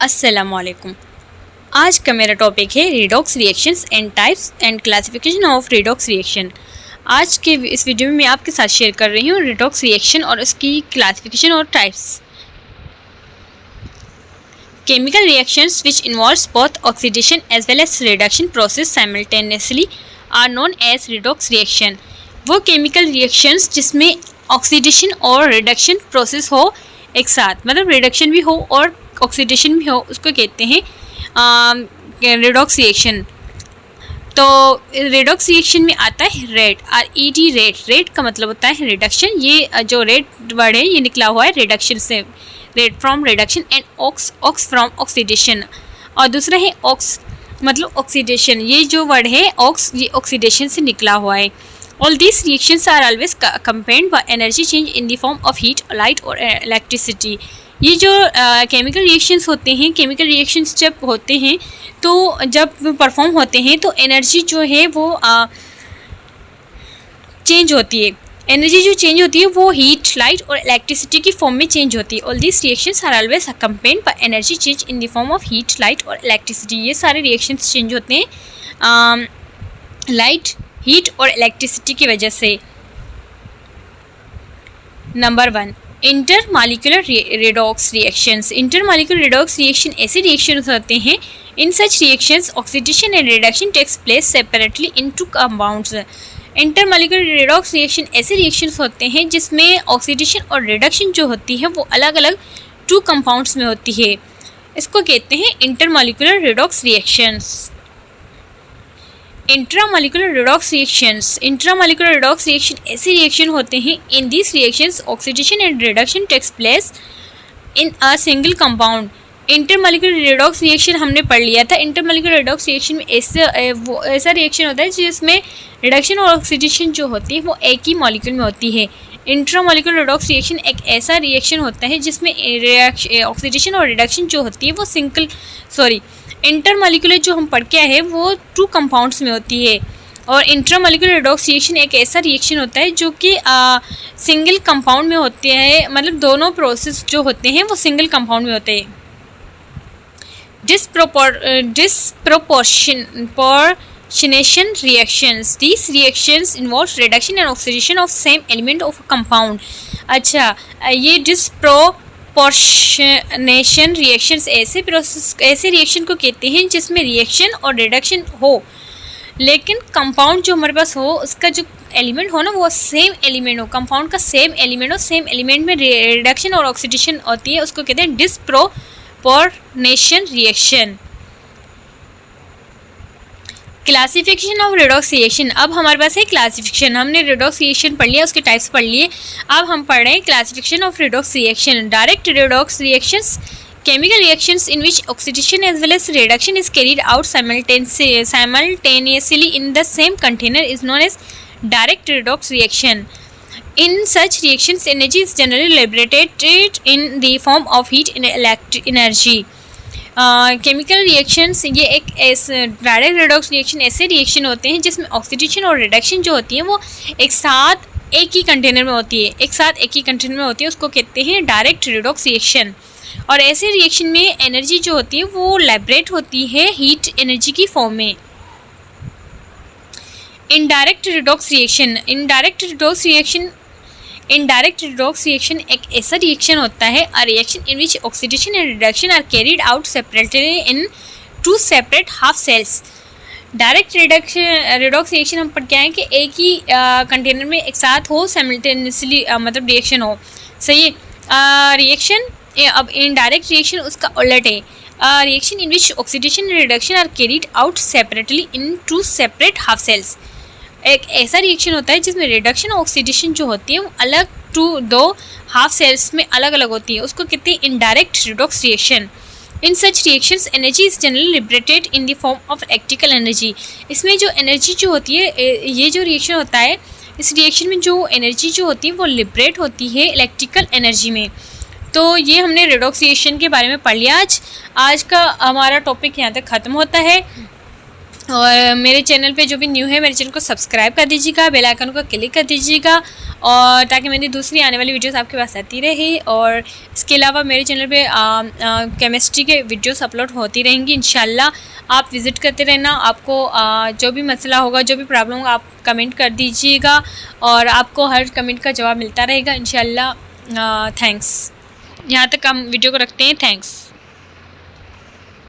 अस्सलामुअलैकुम। आज का मेरा टॉपिक है redox reactions and types and classification of redox reaction. आज के इस वीडियो में मैं आपके साथ शेयर कर रही हूँ रिडॉक्स रिएक्शन और उसकी क्लासिफिकेशन और types. Chemical reactions which involves both oxidation as well as reduction process simultaneously are known as redox reaction. वो केमिकल रिएक्शंस जिसमें ऑक्सीडेशन और रिडक्शन प्रोसेस हो एक साथ, मतलब रिडक्शन भी हो और ऑक्सीडेशन भी हो, उसको कहते हैं रिडॉक्स रिएक्शन। तो रिडॉक्स रिएक्शन में आता है रेड, RED रेड। रेड का मतलब होता है रिडक्शन। ये जो रेड वर्ड है ये निकला हुआ है रिडक्शन से, red from reduction and ox from oxidation. और दूसरा है ऑक्स मतलब ऑक्सीडेशन। ये जो वर्ड है ऑक्स, ये ऑक्सीडेशन से निकला हुआ है। All these reactions are always accompanied by energy change in the form of heat, light or electricity। ये जो केमिकल रिएक्शंस होते हैं, केमिकल रिएक्शंस जब होते हैं तो जब परफॉर्म होते हैं तो एनर्जी जो है वो चेंज होती है। एनर्जी जो चेंज होती है वो हीट, लाइट और इलेक्ट्रिसिटी की फॉर्म में चेंज होती है। All these reactions are always accompanied by energy change in the form of heat, light और इलेक्ट्रिसिटी। ये सारे रिएक्शंस चेंज होते हैं लाइट, हीट और इलेक्ट्रिसिटी की वजह से। Number 1, intermolecular redox reactions. Intermolecular redox reaction ऐसे रिएक्शंस होते हैं, in such reactions oxidation and reduction takes place separately in two compounds. Intermolecular redox reaction ऐसे रिएक्शंस होते हैं जिसमें ऑक्सीडेशन और रिडक्शन जो होती है वो अलग अलग 2 कंपाउंड्स में होती है। इसको कहते हैं intermolecular redox reactions. Intramolecular redox reactions. Intramolecular redox reaction ऐसे रिएक्शन होते हैं, in this reactions oxidation and reduction takes place in a single compound. Intermolecular redox reaction हमने पढ़ लिया था। इंटरमॉलिक्यूलर रिडॉक्स रिएक्शन में ऐसा रिएक्शन होता है जिसमें रिडक्शन और ऑक्सीडेशन जो होती है वो एक ही मॉलिक्यूल में होती है। इंट्रामॉलिक्यूलर रिडॉक्स रिएक्शन एक ऐसा रिएक्शन होता है जिसमें ऑक्सीडेशन और रिडक्शन जो होती है वो इंटरमॉलिक्यूलर जो हम पढ़ के आए हैं वो 2 कंपाउंड्स में होती है। और इंट्रामॉलिक्यूलर रिडॉक्स रिएक्शन एक ऐसा रिएक्शन होता है जो कि सिंगल कंपाउंड में होते हैं, मतलब दोनों प्रोसेस जो होते हैं वो सिंगल कंपाउंड में होते हैं। Disproportionation reactions. These reactions involve reduction and oxidation of same element of compound. अच्छा, ये डिसप्रोपोर्शनेशन रिएक्शंस ऐसे रिएक्शन को कहते हैं जिसमें रिएक्शन और रिडक्शन हो, लेकिन कंपाउंड जो हमारे पास हो उसका जो एलिमेंट हो ना वो सेम एलिमेंट हो, कंपाउंड का सेम एलिमेंट हो, सेम एलिमेंट में रिडक्शन और ऑक्सीडेशन होती है, उसको कहते हैं disproportionation reaction. Classification of redox reaction. अब हमारे पास है क्लासिफिकेशन। हमने रिडॉक्स रिएक्शन पढ़ लिया, उसके टाइप्स पढ़ लिए। अब हम पढ़ रहे हैं classification of redox reaction. Direct redox reactions, chemical reactions in which oxidation as well as reduction is carried out simultaneously in the same container is known as direct redox reaction. In such reactions, energy is generally liberated in the form of heat and electric energy. Chemical reactions ये एक direct redox reaction ऐसे reaction होते हैं जिसमें oxidation और reduction जो होती है वो एक साथ एक ही कंटेनर में होती है, उसको कहते हैं डायरेक्ट रिडॉक्स रिएक्शन। और ऐसे रिएक्शन में एनर्जी जो होती है वो लिबरेट होती है हीट एनर्जी की फॉर्म में। इनडायरेक्ट रिडॉक्स रिएक्शन एक ऐसा रिएक्शन होता है, a reaction in which oxidation and reduction are carried out separately in 2 separate half cells. Direct redox reaction हम पढ़ के आए कि एक ही कंटेनर में एक साथ हो, साइमल्टेनियसली मतलब रिएक्शन हो, सही है। रिएक्शन अब इनडायरेक्ट रिएक्शन उसका उलट है, reaction in which oxidation and reduction are carried out separately in 2 separate half cells. एक ऐसा रिएक्शन होता है जिसमें रिडक्शन और ऑक्सीडेशन जो होती है वो अलग 2 हाफ सेल्स में अलग अलग होती है, उसको कहते हैं indirect redox reaction. In such reactions energy is generally liberated in the form of electrical energy. इसमें जो एनर्जी जो होती है, ये जो रिएक्शन होता है, इस रिएक्शन में जो एनर्जी जो होती है वो लिबरेट होती है इलेक्ट्रिकल एनर्जी में। तो ये हमने रिडॉक्स रिएक्शन के बारे में पढ़ लिया। आज का हमारा टॉपिक यहाँ तक ख़त्म होता है। और मेरे चैनल पे जो भी न्यू है मेरे चैनल को सब्सक्राइब कर दीजिएगा, बेल आइकन को क्लिक कर दीजिएगा, और ताकि मेरी दूसरी आने वाली वीडियोस आपके पास आती रहे। और इसके अलावा मेरे चैनल पे केमिस्ट्री के वीडियोस अपलोड होती रहेंगी इंशाल्लाह। आप विज़िट करते रहना। आपको जो भी मसला होगा, जो भी प्रॉब्लम होगा, आप कमेंट कर दीजिएगा और आपको हर कमेंट का जवाब मिलता रहेगा इंशाल्लाह। थैंक्स। यहाँ तक हम वीडियो को रखते हैं। थैंक्स।